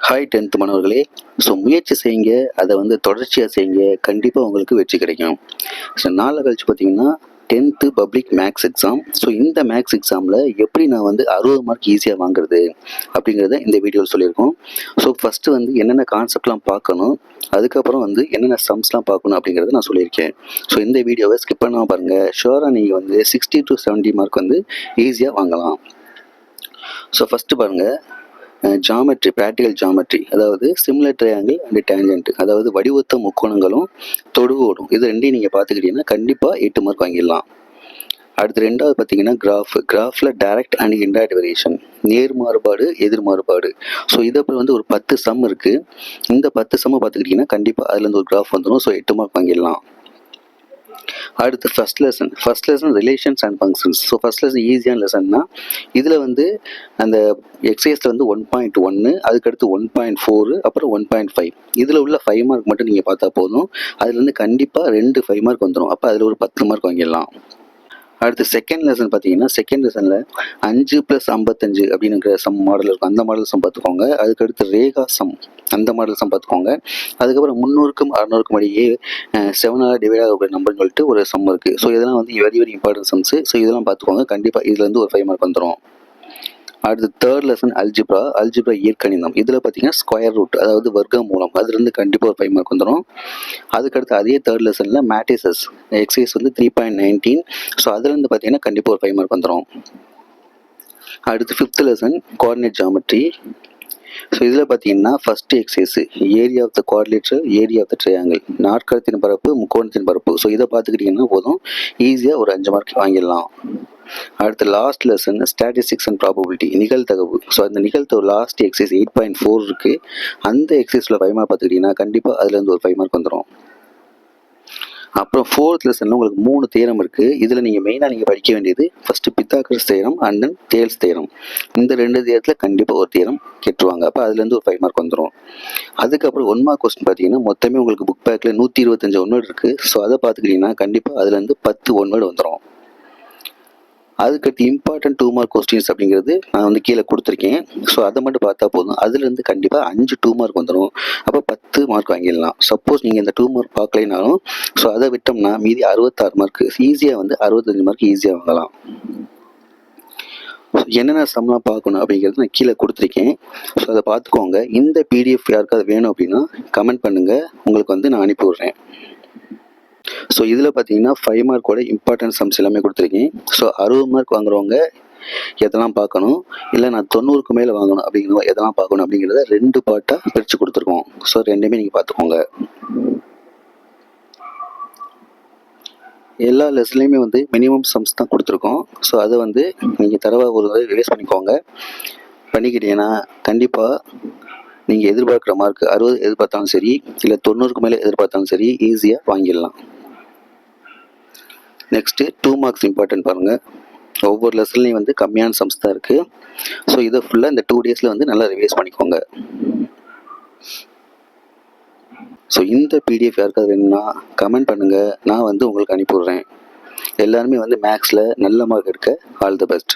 Hi 10th மாணவர்களே. So முயற்சி செய்யுங்க, அதை தொடர்ச்சியாக செய்யுங்க, கண்டிப்பாக உங்களுக்கு வெற்றி கிடைக்கும். ஸோ நாளை கழிச்சு பார்த்தீங்கன்னா 10th public maths exam. So இந்த மேக்ஸ் எக்ஸாமில் எப்படி நான் 60 மார்க் ஈஸியாக வாங்குறது அப்படிங்கிறத இந்த வீடியோவில் சொல்லியிருக்கோம். ஸோ ஃபஸ்ட்டு என்னென்ன கான்செப்ட்லாம் பார்க்கணும், அதுக்கப்புறம் என்னென்ன சம்ஸ்லாம் பார்க்கணும் அப்படிங்கிறத நான் சொல்லியிருக்கேன். ஸோ இந்த வீடியோவை ஸ்கிப் பண்ணாமல் பாருங்கள். ஷுவராக நீங்கள் 60 to 70 மார்க் ஈஸியாக வாங்கலாம். ஸோ ஃபஸ்ட்டு பாருங்கள், ஜாமெட்ரி, ப்ராக்டிக்கல் ஜாமெட்ரி, அதாவது சிமிலர் ட்ரையாங்கிள் அண்ட் டேஞ்சன்ட், அதாவது வடிவொத்த முக்கோணங்களும் தொடுகோடும், இது ரெண்டையும் நீங்கள் பார்த்துக்கிட்டீங்கன்னா கண்டிப்பாக 8 மார்க் வாங்கிடலாம். அடுத்து ரெண்டாவது பார்த்தீங்கன்னா கிராஃபில் டைரக்ட் அண்ட் இன்டைரக்ட் வேரியேஷன், நேர் மாறுபாடு எதிர் மாறுபாடு. ஸோ இதை அப்புறம் ஒரு 10 சம் இருக்குது. இந்த 10 சம்மை பார்த்துக்கிட்டிங்கன்னா கண்டிப்பாக அதுலேருந்து ஒரு கிராஃப் வந்துடும். ஸோ 8 மார்க் வாங்கிடலாம். அடுத்து first lesson relations and functions. So first lesson ஈஸியான லெசன்னா இதில் அந்த எக்ஸசைஸில் 1.1, அதுக்கடுத்து 1.4, அப்புறம் 1.5, இதில் உள்ள 5 மார்க் மட்டும் நீங்கள் பார்த்தா போதும். அதுலேருந்து கண்டிப்பாக 2 5 மார்க் வந்துடும். அப்போ அதில் ஒரு 10 மார்க் வாங்கிடலாம். அடுத்து செகண்ட் லெசன் பார்த்தீங்கன்னா, செகண்ட் லெசனில் 5 + 55 அப்படிங்கிற சம் மாடல் இருக்கும். அந்த மாடல் சம் பார்த்துக்கோங்க. அதுக்கடுத்து ரேகா சம், அந்த மாடல் சம் பார்த்துக்கோங்க. அதுக்கப்புறம் 300க்கும் 600க்கும் இடையே 7ஆல் டிவைட் ஆகக்கூடிய நம்பர்னு சொல்லிட்டு ஒரு சம் இருக்குது. ஸோ இதெல்லாம் very very important sums. So இதெல்லாம் பார்த்துக்கோங்க. கண்டிப்பாக இதுலேருந்து ஒரு 5 மார்க் வந்துடும். அடுத்து தேர்ட் லெசன் அல்ஜிப்ரா இயற்கணிதம். இதில் பார்த்தீங்கன்னா ஸ்கொயர் ரூட், அதாவது வர்க்க மூலம், அதுலேருந்து கண்டிப்பாக ஒரு 5 மார்க் வந்துடும். அதுக்கடுத்து அதே தேர்ட் லெசனில் மேட்ரிசஸ் எக்ஸசைஸ் 3.19. ஸோ அதுலேருந்து பார்த்தீங்கன்னா கண்டிப்பாக ஒரு 5 மார்க் வந்துடும். அடுத்து fifth lesson coordinate geometry. So இதில் பார்த்தீங்கன்னா first exercise area of the quadrilateral, area of the triangle, நாற்கரத்தின் பரப்பு, முக்கோணத்தின் பரப்பு. ஸோ இதை பார்த்துக்கிட்டிங்கன்னா போதும், ஈஸியாக ஒரு 5 மார்க் வாங்கிடலாம். அடுத்து last lesson statistics and probability, நிகழ்தகவு. ஸோ அந்த நிகழ்தகவு லாஸ்ட் எக்ஸசைஸ் 8.4 இருக்குது. அந்த எக்ஸசைஸில் 5 மார்க் பார்த்துக்கிட்டிங்கன்னா கண்டிப்பாக அதுலேருந்து ஒரு 5 மார்க் வந்துடும். அப்புறம் ஃபோர்த் லெசனில் உங்களுக்கு 3 தியரம் இருக்குது. இதில் நீங்கள் மெயினாக படிக்க வேண்டியது first Pythagoras theorem and then தேல்ஸ் theorem. இந்த 2 தியரத்தில் கண்டிப்பாக ஒரு தியரம் கேட்டுருவாங்க. அப்போ அதுலேருந்து ஒரு 5 மார்க் வந்துடும். அதுக்கப்புறம் 1 மார்க் கொஸ்டின் பார்த்தீங்கன்னா மொத்தமே உங்களுக்கு புக் பேக்கில் 125 ஒன் வேர்டு இருக்குது. ஸோ அதை பார்த்துக்கிட்டிங்கன்னா கண்டிப்பாக அதுலேருந்து 10 ஒன் வேர்டு வந்துடும். அதுக்கடுத்து இம்பார்ட்டன்ட் 2 மார்க் கொஸ்டின்ஸ் அப்படிங்கிறது நான் கீழே கொடுத்துருக்கேன். ஸோ அதை மட்டும் பார்த்தா போதும். அதுலேருந்து கண்டிப்பாக 5 2 மார்க் வந்துடும். அப்போ 10 மார்க் வாங்கிடலாம். சப்போஸ் நீங்கள் இந்த 2 மார்க் பார்க்கலைனாலும் ஸோ அதை விட்டோம்னா மீதி 66 மார்க் ஈஸியாக 65 மார்க் ஈஸியாக வாங்கலாம். என்னென்ன சம்லாம் பார்க்கணும் அப்படிங்கிறது நான் கீழே கொடுத்துருக்கேன். ஸோ அதை பார்த்துக்கோங்க. இந்த பிடிஎஃப் யாருக்காவது வேணும் அப்படின்னா கமெண்ட் பண்ணுங்கள், உங்களுக்கு நான் அனுப்பி விட்றேன். ஸோ இதில் பார்த்தீங்கன்னா 5 மார்க்கோட இம்பார்ட்டன்ட் சம்ஸ் எல்லாமே கொடுத்துருக்கேன். ஸோ 60 மார்க் வாங்குறவங்க எதெல்லாம் பார்க்கணும், இல்லை நான் 90க்கு மேலே வாங்கணும் அப்படிங்கிறவங்க எதெல்லாம் பார்க்கணும் அப்படிங்கிறத 2 பார்ட்டாக பிரித்து கொடுத்துருக்கோம். ஸோ ரெண்டுமே நீங்கள் பார்த்துக்கோங்க. எல்லா லெசன்லேயுமே மினிமம் சம்ஸ் தான் கொடுத்துருக்கோம். ஸோ அதை நீங்கள் தரவாக ஒரு ரிவைஸ் பண்ணிக்கிட்டீங்கன்னா கண்டிப்பாக நீங்கள் எதிர்பார்க்குற மார்க் 60 எதிர்பார்த்தாலும் சரி, இல்லை 90க்கு மேலே எதிர்பார்த்தாலும் சரி, ஈஸியாக வாங்கிடலாம். நெக்ஸ்ட்டு 2 மார்க்ஸ் இம்பார்ட்டன்ட் பாருங்கள். ஒவ்வொரு லெசன்லையும் கம்மியான சம்ஸ் தான் இருக்குது. ஸோ இதை ஃபுல்லாக இந்த 2 டேஸில் நல்லா ரிவைஸ் பண்ணிக்கோங்க. ஸோ இந்த பிடிஎஃப் யாருக்காவது வேணும்னா கமெண்ட் பண்ணுங்கள், நான் உங்களுக்கு அனுப்பி விட்றேன். எல்லாருமே மேக்ஸில் நல்ல மார்க் எடுக்க ஆல் தி பெஸ்ட்.